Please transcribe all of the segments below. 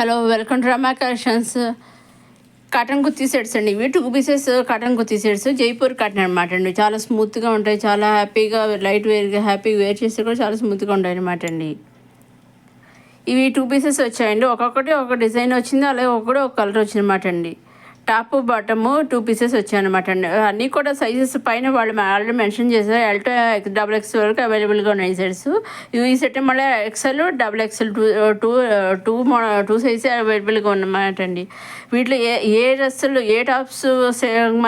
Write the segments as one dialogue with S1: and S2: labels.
S1: Hello, welcome to Rama collections. Cotton kurti sets అండి. ఇవి 2 pieces cotton kurti sets, Jaipur cotton అనమాట అండి. చాలా స్మూత్గా ఉంటాయి, చాలా హ్యాపీగా లైట్ వేర్గా హ్యాపీగా వేర్ చేస్తే కూడా చాలా స్మూత్గా ఉంటాయి అనమాట అండి. ఇవి 2 పీసెస్ వచ్చాయండి. ఒక్కొక్కటి ఒక డిజైన్ వచ్చింది, అలాగే ఒక్కొక్కటి ఒక కలర్ వచ్చిందన్నమాట అండి. టాప్ బాటము 2 పీసెస్ వచ్చాయన్నమాట అండి. అన్నీ కూడా సైజెస్ పైన వాళ్ళు ఆల్రెడీ మెన్షన్ చేశారు. ఎల్ టు XXX వరకు అవైలబుల్గా ఉన్నాయి సెట్స్. ఈ సెట్ మళ్ళీ XL XXL two two two size అవైలబుల్గా ఉన్నమాట అండి. వీటిలో ఏ డ్రెస్సులు ఏ టాప్స్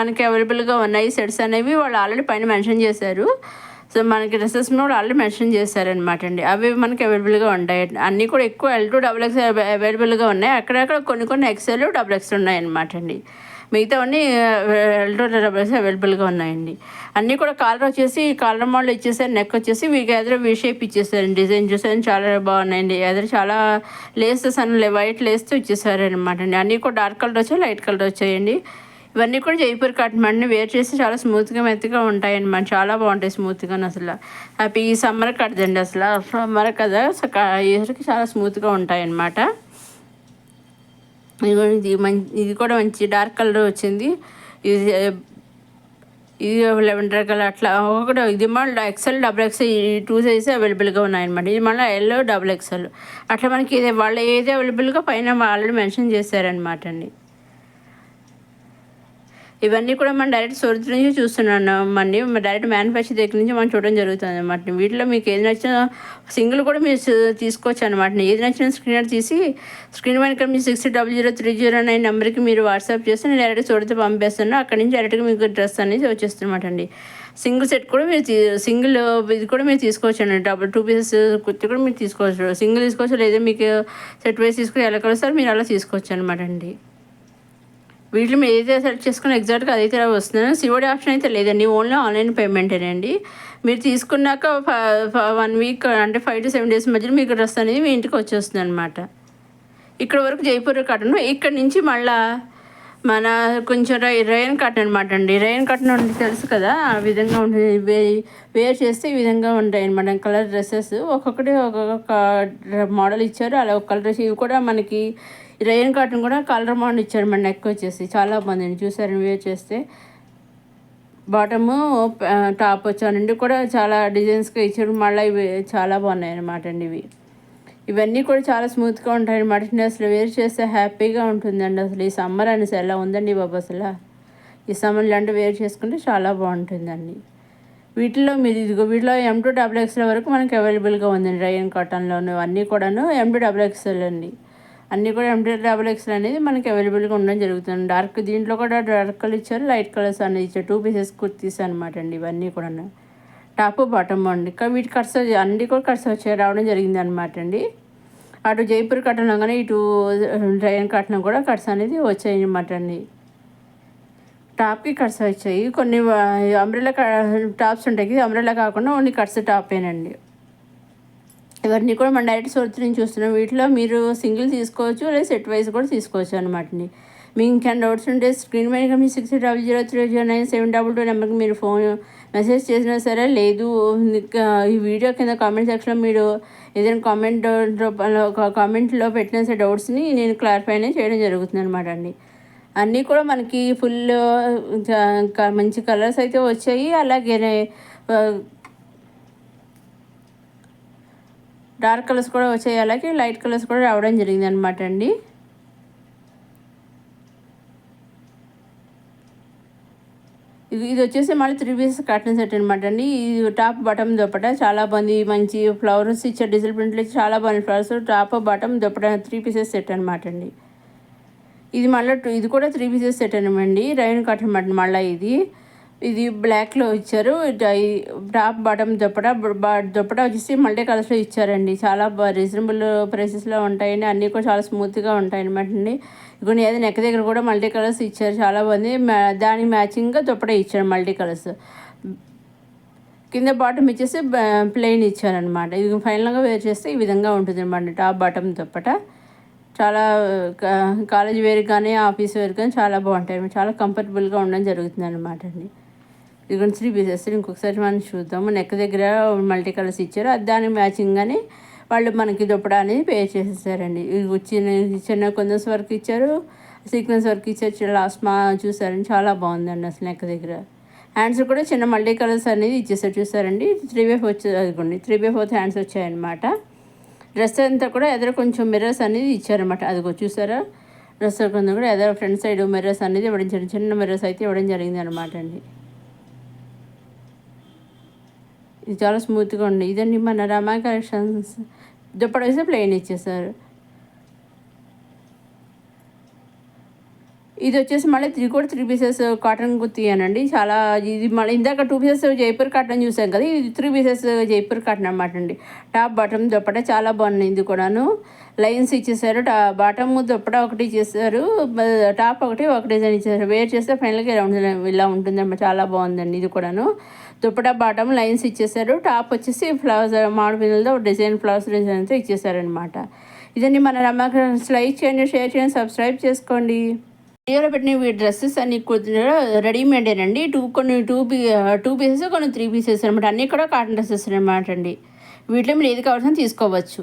S1: మనకి అవైలబుల్గా ఉన్నాయి సెట్స్ అనేవి వాళ్ళు ఆల్రెడీ పైన మెన్షన్ చేశారు. సో మనకి డ్రెస్సెస్ కూడా ఆల్రెడీ మెన్షన్ చేశారనమాట అండి. అవి మనకి అవైలబుల్గా ఉంటాయి. అన్నీ కూడా ఎక్కువ L2 XXX అవైలబుల్గా ఉన్నాయి. అక్కడక్కడ కొన్ని XL XXX ఉన్నాయన్నమాట అండి. మిగతావన్నీ L2 XXX అవైలబుల్గా ఉన్నాయండి. అన్నీ కూడా కాలర్ వచ్చేసి కాలర్ మోడల్ ఇచ్చేసారు. నెక్ వచ్చేసి మీకు ఎదురు వీ షేప్ ఇచ్చేసారండి. డిజైన్ చూసారని చాలా బాగున్నాయండి. ఎదురు చాలా లేసెస్ అని వైట్ లేస్తో ఇచ్చేసారనమాట అండి. అన్నీ కూడా డార్క్ కలర్ వచ్చాయి, లైట్ కలర్ వచ్చాయండి. ఇవన్నీ కూడా జైపూర్ కాటన్ అండి. వేర్ చేసి చాలా స్మూత్గా మెత్తగా ఉంటాయి అన్నమాట. చాలా బాగుంటాయి స్మూత్గా. అసలు హ్యాపీ ఈ సమ్మర్ కడదండి. అసలు సమ్మర్ కదా, ఇయర్కి చాలా స్మూత్గా ఉంటాయి అన్నమాట. ఇది కూడా మంచి డార్క్ కలర్ వచ్చింది. ఇది లెవెండర్ కలర్ అట్లా ఒకటి. ఇది మళ్ళీ XL XXX ఈ 2 సైజ్ అవైలబుల్గా ఉన్నాయన్నమాట. ఇది మళ్ళీ L XXL అట్లా మనకి ఇది వాళ్ళు ఏది అవైలబుల్గా పైన ఆల్రెడీ మెన్షన్ చేశారనమాట అండి. ఇవన్నీ కూడా మనం డైరెక్ట్ సోర్స్ నుంచి చూస్తున్నాను అండి. డైరెక్ట్ మ్యానుఫ్యాక్చర్ దగ్గర నుంచి మనం చూడడం జరుగుతుంది అనమాట. వీటిలో మీకు ఏది నచ్చిన సింగిల్ కూడా మీరు తీసుకోవచ్చు అనమాట. ఏది నచ్చిన స్క్రీన్ తీసి స్క్రీన్ వెనక మీరు 60003009 నెంబర్కి మీరు వాట్సాప్ చేస్తే నేను డైరెక్ట్ చూడితే పంపేస్తాను. అక్కడి నుంచి డైరెక్ట్గా మీకు డ్రెస్ అనేది వచ్చేస్తున్నమాట అండి. సింగిల్ సెట్ కూడా మీరు సింగిల్ ఇది కూడా మీరు తీసుకోవచ్చు అండి. 2 పీసెస్ కుర్తి కూడా మీరు తీసుకోవచ్చు. సింగిల్ తీసుకోవచ్చు, లేదా మీకు సెట్ వైస్ తీసుకుని ఎలా కలుస్తారు మీరు అలా తీసుకోవచ్చు అనమాట అండి. వీటిలో మీరు ఏదైతే సెలెక్ట్ చేసుకుని ఎగ్జాక్ట్గా అదైతే వస్తున్నాను. సిఓడి ఆప్షన్ అయితే లేదండి, ఓన్లీ ఆన్లైన్ పేమెంటేనండి. మీరు తీసుకున్నాక 1 వీక్ అంటే 5 to 7 days మధ్యలో మీకు డ్రెస్ అనేది మీ ఇంటికి వచ్చేస్తుంది అనమాట. ఇక్కడ వరకు జైపూర్ కాటన్. ఇక్కడ నుంచి మళ్ళా మన కొంచెం రేయన్ కాటన్ అనమాట అండి. రేయన్ కాటన్ అంటే తెలుసు కదా, ఆ విధంగా ఉంటుంది. వేర్ చేస్తే ఈ విధంగా ఉంటాయి అనమాట కలర్ డ్రెస్సెస్. ఒక్కొక్కటి ఒక్కొక్క మోడల్ ఇచ్చారు. అలా ఒక కలర్ ఇవి కూడా మనకి రేయన్ కాటన్ కూడా కలర్ మోడల్ ఇచ్చారు. మన నెక్ వచ్చేసి చాలా బాగుందండి. చూసారని వేర్ చేస్తే బాటము టాప్ వచ్చానండి కూడా చాలా డిజైన్స్గా ఇచ్చారు. మళ్ళీ ఇవి చాలా బాగున్నాయి అనమాట అండి. ఇవన్నీ కూడా చాలా స్మూత్గా ఉంటాయి అనమాట. అసలు వేర్ చేస్తే హ్యాపీగా ఉంటుందండి. అసలు ఈ సమ్మర్ అనేసి ఎలా ఉందండి బాబు, అసలు ఈ సమ్మర్ ఇలాంటి వేర్ చేసుకుంటే చాలా బాగుంటుందండి. వీటిలో మీరు వీటిలో M2 XXL వరకు మనకి అవైలబుల్గా ఉందండి. రేయన్ కాటన్లోను అన్నీ కూడాను M2 XXL అండి. అన్నీ కూడా M2 XXL అనేది మనకి అవైలబుల్గా ఉండడం జరుగుతుంది. దీంట్లో కూడా డార్క్ కలర్ ఇచ్చారు, లైట్ కలర్స్ అనేది ఇచ్చారు. 2 పీసెస్ కుర్తీస్ అనమాట అండి. ఇవన్నీ కూడా టాప్ బాటమ్ అండి. వీటి కట్స్ అన్నీ కూడా కట్స్ వచ్చాయి రావడం జరిగింది అనమాట అండి. అటు జైపూర్ కాటన్ కానీ ఇటు రేయన్ కాటన్ కూడా కట్స్ అనేది వచ్చాయి అనమాట అండి. టాప్కి కట్స్ వచ్చాయి. కొన్ని అంబ్రెల్లా టాప్స్ ఉంటాయి, అంబ్రెల్లా కాకుండా ఓన్లీ కట్స్ టాపేనండి. ఇవన్నీ కూడా మన డైరెక్ట్ సోర్స్ నుంచి చూస్తున్నాం. వీటిలో మీరు సింగిల్ తీసుకోవచ్చు, లేదా సెట్ వైజ్ కూడా తీసుకోవచ్చు అనమాట అండి. మీకు ఇంకా డౌట్స్ ఉంటే స్క్రీన్ మీద మీ 60003009 నెంబర్కి మీరు ఫోన్ మెసేజ్ చేసినా సరే, లేదు ఈ వీడియో కింద కామెంట్ సెక్షన్లో మీరు ఏదైనా కామెంట్లో పెట్టిన సరే డౌట్స్ని నేను క్లారిఫై చేయడం జరుగుతుంది అనమాట అండి. అన్నీ కూడా మనకి ఫుల్ మంచి కలర్స్ అయితే వచ్చాయి. అలాగే డార్క్ కలర్స్ కూడా వచ్చాయి, అలాగే లైట్ కలర్స్ కూడా రావడం జరిగింది అనమాట అండి. ఇది వచ్చేసి మళ్ళీ 3 పీసెస్ కాటన్ సెట్ అనమాట అండి. ఇది టాప్ బాటమ్ దుపట్టా చాలా బాగుంది. మంచి ఫ్లవర్స్ ఇచ్చే డిజిల్ ప్రింట్లు చాలా బాగుంది. Flowers top bottom dupatta 3 pieces set అనమాట అండి. ఇది మళ్ళీ ఇది కూడా 3 పీసెస్ సెట్ అనమాట. రేయన్ కాటన్ అనమాట. మళ్ళీ ఇది బ్లాక్లో ఇచ్చారు. టాప్ బాటమ్ దుపట్టా వచ్చేసి మల్టీ కలర్స్లో ఇచ్చారండి. చాలా రీజనబుల్ ప్రైసెస్లో ఉంటాయండి. అన్నీ కూడా చాలా స్మూత్గా ఉంటాయి అనమాట అండి. ఇప్పుడు ఏదో నెక్ దగ్గర కూడా మల్టీ కలర్స్ ఇచ్చారు, చాలా బాగుంది. దానికి మ్యాచింగ్గా దుపట్టా ఇచ్చారు మల్టీ కలర్స్. కింద బాటమ్ ఇచ్చేసి ప్లెయిన్ ఇచ్చారనమాట. ఇది ఫైనల్గా వేర్ చేస్తే ఈ విధంగా ఉంటుంది అనమాట టాప్ బాటమ్ దుపట్టా. చాలా కాలేజ్ వేర్ కానీ ఆఫీస్ వేర్ కానీ చాలా బాగుంటాయి, చాలా కంఫర్టబుల్గా ఉండడం జరుగుతుంది అనమాట అండి. ఇది 3 పీసెస్. ఇంకొకసారి మనం చూద్దాము. నెక్ దగ్గర మల్టీ కలర్స్ ఇచ్చారు, దానికి మ్యాచింగ్ కానీ వాళ్ళు మనకి దుప్పడా అనేది పే చేసేసారండి. ఇది చిన్న కొందస్ వర్క్ ఇచ్చారు, సీక్వెన్స్ వర్క్ ఇచ్చారు. లాస్ట్ చూసారండి, చాలా బాగుందండి అసలు నెక్ దగ్గర. హ్యాండ్స్ కూడా చిన్న మల్టీ కలర్స్ అనేది ఇచ్చేసారు చూసారండి. 3/4 వచ్చి అదిగోండి 3/4 హ్యాండ్స్ వచ్చాయన్నమాట. డ్రెస్ అంతా కూడా ఎదురు కొంచెం మిర్రర్స్ అనేది ఇచ్చారన్నమాట. అదిగో చూసారా, డ్రెస్ కొంచెం కూడా ఎదురు ఫ్రంట్ సైడ్ మిర్రర్స్ అనేది ఇవ్వడం జరిగింది, చిన్న మిర్రర్స్ అయితే ఇవ్వడం జరిగింది అనమాట అండి. ఇది చాలా స్మూత్గా ఉంది. ఇదండి మన రమా కలెక్షన్స్. దుప్పటి వేస్తే ప్లెయిన్ ఇచ్చేసారు. ఇది వచ్చేసి మళ్ళీ 3 పీసెస్ కాటన్ కుర్తీయేనండి. చాలా ఇది మళ్ళీ ఇందాక 2 పీసెస్ జైపూర్ కాటన్ చూసాం కదా, ఇది 3 పీసెస్ జైపూర్ కాటన్ అనమాట అండి. టాప్ బాటమ్ దుప్పట చాలా బాగున్నాయి. ఇది కూడాను లైన్స్ ఇచ్చేసారు. బాటమ్ దుప్పట ఒకటి ఇచ్చేసారు, టాప్ ఒకటి ఒక డిజైన్ ఇచ్చేసారు. వేర్ చేస్తే ఫైనల్గా ఇలా ఉంటుందన్నమాట. చాలా బాగుందండి. ఇది కూడాను దుప్పట బాటమ్ లైన్స్ ఇచ్చేసారు. టాప్ వచ్చేసి ఫ్లవర్స్ మామిడి పిల్లలతో డిజైన్ ఫ్లవర్స్ డిజైన్తో ఇచ్చేసారనమాట. ఇదండి మన రమాక. లైక్ చేయండి, షేర్ చేయండి, సబ్స్క్రైబ్ చేసుకోండి. వీడియోలో పెట్టిన డ్రెస్సెస్ అన్ని రెడీమేడేనండి. కొన్ని టూ పీసెస్, కొన్ని 3 పీసెస్ అనమాట. అన్నీ కూడా కాటన్ డ్రెస్సెస్ అనమాట అండి. వీటిలో మీరు ఏది కావాల్సిన తీసుకోవచ్చు.